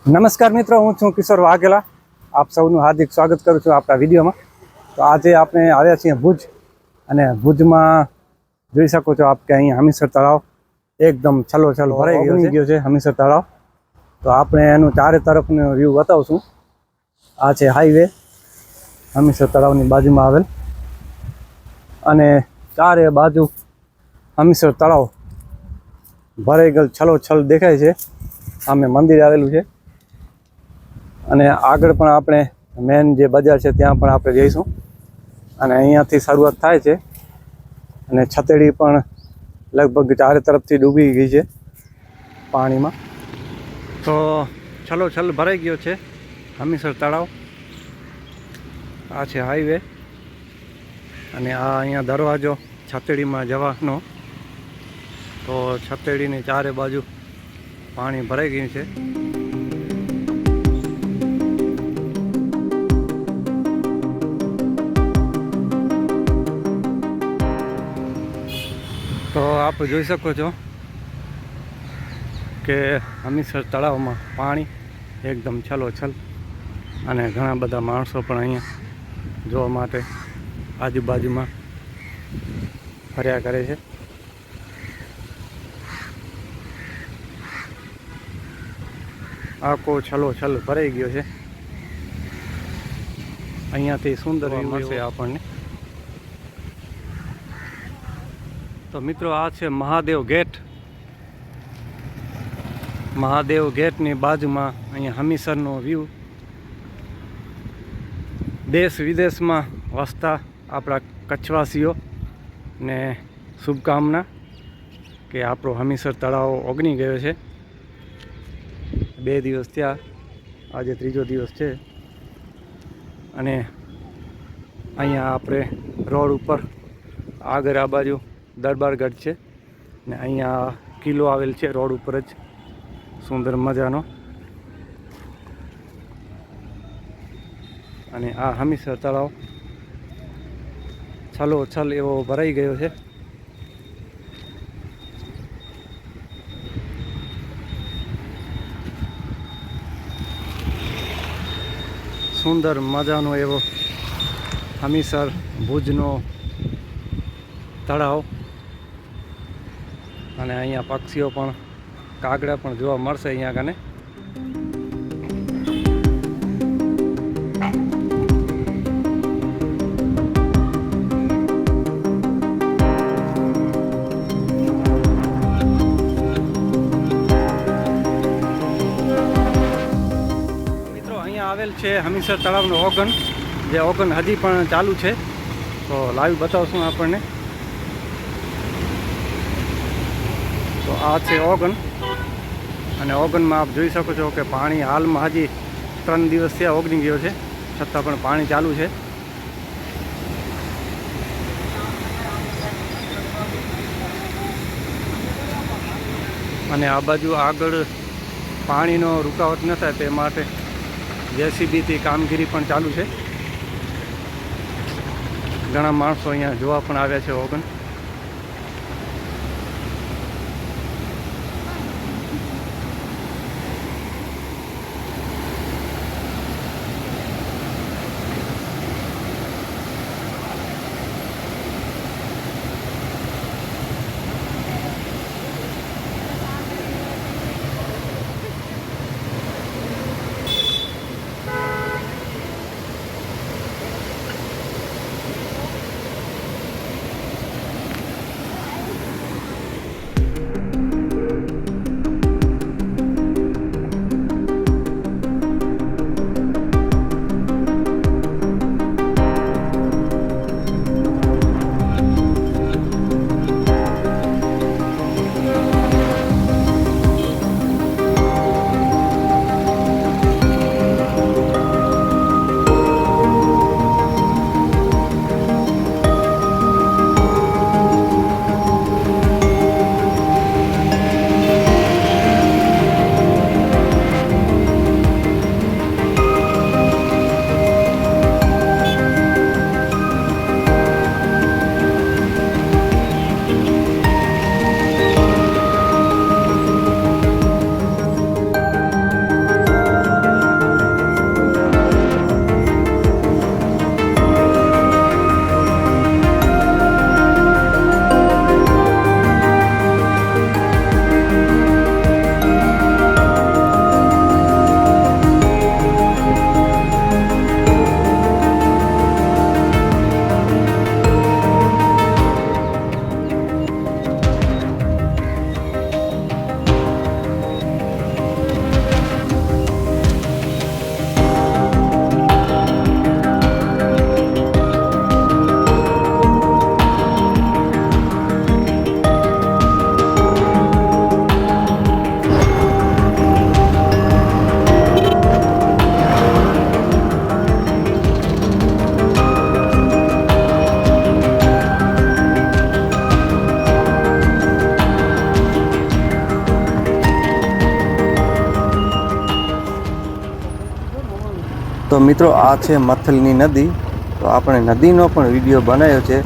નમસ્કાર મિત્રો, હું છું કિશોર વાઘેલા. આપ સૌનું હાર્દિક સ્વાગત કરું છું આપણા વિડીયોમાં. તો આજે આપણે આવ્યા છીએ ભુજ, અને ભુજમાં જોઈ શકો છો આપ કે અહીં હમીરસર તળાવ એકદમ છલોછલ ભરાઈ ગયો છે હમીરસર તળાવ. તો આપણે એનું ચારે તરફનો વ્યૂ બતાવશું. આ છે હાઈવે, હમીરસર તળાવની બાજુમાં આવેલ, અને ચારે બાજુ હમીરસર તળાવ ભરાઈ ગયેલ છલોછલ દેખાય છે. સામે મંદિર આવેલું છે, અને આગળ પણ આપણે મેન જે બજાર છે ત્યાં પણ આપણે જઈશું. અને અહીંયાથી શરૂઆત થાય છે, અને છતેડી પણ લગભગ ચારે તરફથી ડૂબી ગઈ છે પાણીમાં. તો છલોછલ ભરાઈ ગયો છે હમીરસર તળાવ. આ છે હાઈવે, અને આ અહીંયા દરવાજો છતેડીમાં જવાનો. તો છતેડીની ચારે બાજુ પાણી ભરાઈ ગયું છે. તો આપ જોઈ શકો છો કે હમીરસર તળાવમાં પાણી એકદમ છલોછલ, અને ઘણા બધા માણસો પણ અહીંયા જોવા માટે આજુબાજુમાં ફર્યા કરે છે. આખો છલોછલ ભરાઈ ગયો છે. અહીંયાથી સુંદર મળશે આપણને. તો મિત્રો, આ છે મહાદેવ ગેટ. મહાદેવ ગેટની બાજુમાં અહીંયા હમીરસરનો વ્યૂ. દેશ વિદેશમાં વસતા આપણા કચ્છવાસીઓ ને શુભકામના કે આપણો હમીરસર તળાવ ઓગની ગયો છે. 2 દિવસ થયા, આજે 3જો દિવસ છે. અને અહીંયા આપણે રોડ ઉપર આગળ આ બાજુ દરબારગઢ છે, ને અહીંયા કિલ્લો આવેલ છે રોડ ઉપર જ, સુંદર મજાનો. અને આ હમીરસર તળાવ છલોછલ એવો ભરાઈ ગયો છે. સુંદર મજાનો એવો હમીરસર ભુજનો તળાવ. અને અહીંયા પક્ષીઓ પણ, કાગડા પણ જોવા મળશે અહીંયા કને. મિત્રો, અહીંયા આવેલ છે હમીરસર તળાવનો ઓગન, જે ઓગન હજી પણ ચાલુ છે. તો લાઈવ બતાવશું આપણને. તો આ છે ઓગન, અને ઓગનમાં આપ જોઈ શકો છો કે પાણી હાલમાં હજી 3 દિવસ થયા ઓગની ગયો છે, છતાં પણ પાણી ચાલુ છે. અને આ બાજુ આગળ પાણીનો રૂકાવટ ન થાય તે માટે જેસીબીથી કામગીરી પણ ચાલુ છે. ઘણા માણસો અહીંયા જોવા પણ આવ્યા છે ઓગન. તો મિત્રો આ છે મથલની નદી. તો આપણે નદીનો પણ વિડીયો બનાવ્યો છે,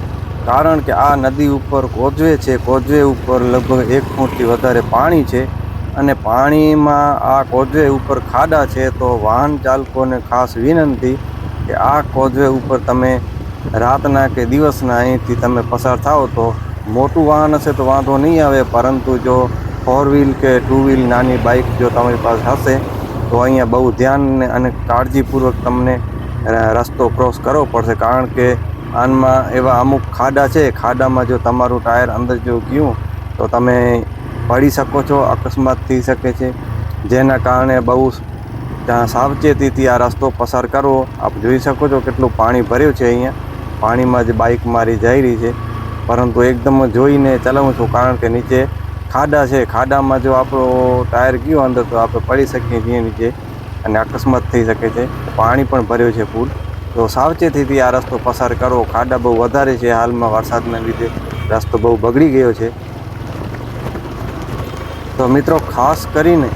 કારણ કે આ નદી ઉપર કોઝવે છે. કોઝવે ઉપર લગભગ 1 ફૂટથી વધારે પાણી છે અને પાણીમાં આ કોઝવે ઉપર ખાડા છે. તો વાહન ચાલકોને ખાસ વિનંતી કે આ કોઝવે ઉપર તમે રાતના કે દિવસના અહીંથી તમે પસાર થાઓ તો મોટું વાહન હશે તો વાંધો નહીં આવે, પરંતુ જો 4 વ્હીલ કે 2 વ્હીલ નાની બાઇક જો તમારી પાસે હશે તો અહીંયા બહુ ધ્યાન અને કાળજીપૂર્વક તમને રસ્તો ક્રોસ કરવો પડશે, કારણ કે આનમાં એવા અમુક ખાડા છે. ખાડામાં જો તમારું ટાયર અંદર જો ગયું તો તમે પડી શકો છો, અકસ્માત થઈ શકે છે, જેના કારણે બહુ સાવચેતીથી આ રસ્તો પસાર કરવો. આપ જોઈ શકો છો કેટલું પાણી ભર્યું છે. અહીંયા પાણીમાં જ બાઇક મારી જઈ રહી છે, પરંતુ એકદમ જોઈને ચલાવું છું, કારણ કે નીચે ખાડા છે. ખાડામાં જો આપણું ટાયર ગયું અંદર તો આપણે પડી શકીએ છીએ નીચે અને અકસ્માત થઈ શકે છે. પાણી પણ ભર્યું છે ફૂલ, તો સાવચેતીથી આ રસ્તો પસાર કરવો. ખાડા બહુ વધારે છે, હાલમાં વરસાદના લીધે રસ્તો બહુ બગડી ગયો છે. તો મિત્રો ખાસ કરીને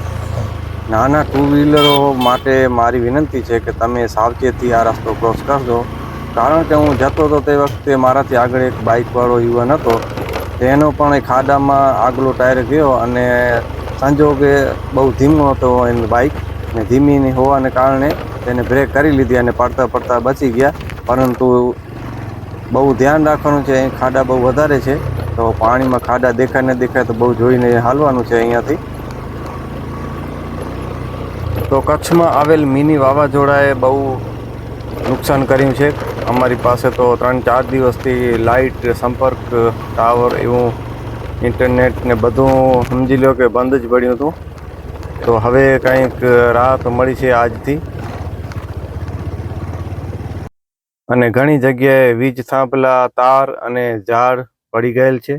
નાના 2 વ્હીલરો માટે મારી વિનંતી છે કે તમે સાવચેતી આ રસ્તો ક્રોસ કરજો, કારણ કે હું જતો હતો તે વખતે મારાથી આગળ એક બાઇકવાળો યુવાન હતો, તેનો પણ એ ખાડામાં આગલો ટાયર ગયો અને સંજોગે બહુ ધીમો હતો એની બાઇક, ને ધીમી હોવાને કારણે તેને બ્રેક કરી લીધી અને પડતા પડતા બચી ગયા. પરંતુ બહુ ધ્યાન રાખવાનું છે, અહીં ખાડા બહુ વધારે છે, તો પાણીમાં ખાડા દેખાય ન દેખાય તો બહુ જોઈને હાલવાનું છે અહીંયાથી. તો કચ્છમાં આવેલ મિની વાવાઝોડાએ બહુ નુકસાન કર્યું છે. અમારી પાસે તો 3-4 દિવસથી લાઇટ, સંપર્ક, ટાવર, એવું ઇન્ટરનેટ ને બધું સમજી લો કે બંધ જ પડ્યું હતું. તો હવે કંઈક રાહત મળી છે આજથી, અને ઘણી જગ્યાએ વીજ થાંભલા, તાર અને ઝાડ પડી ગયેલ છે.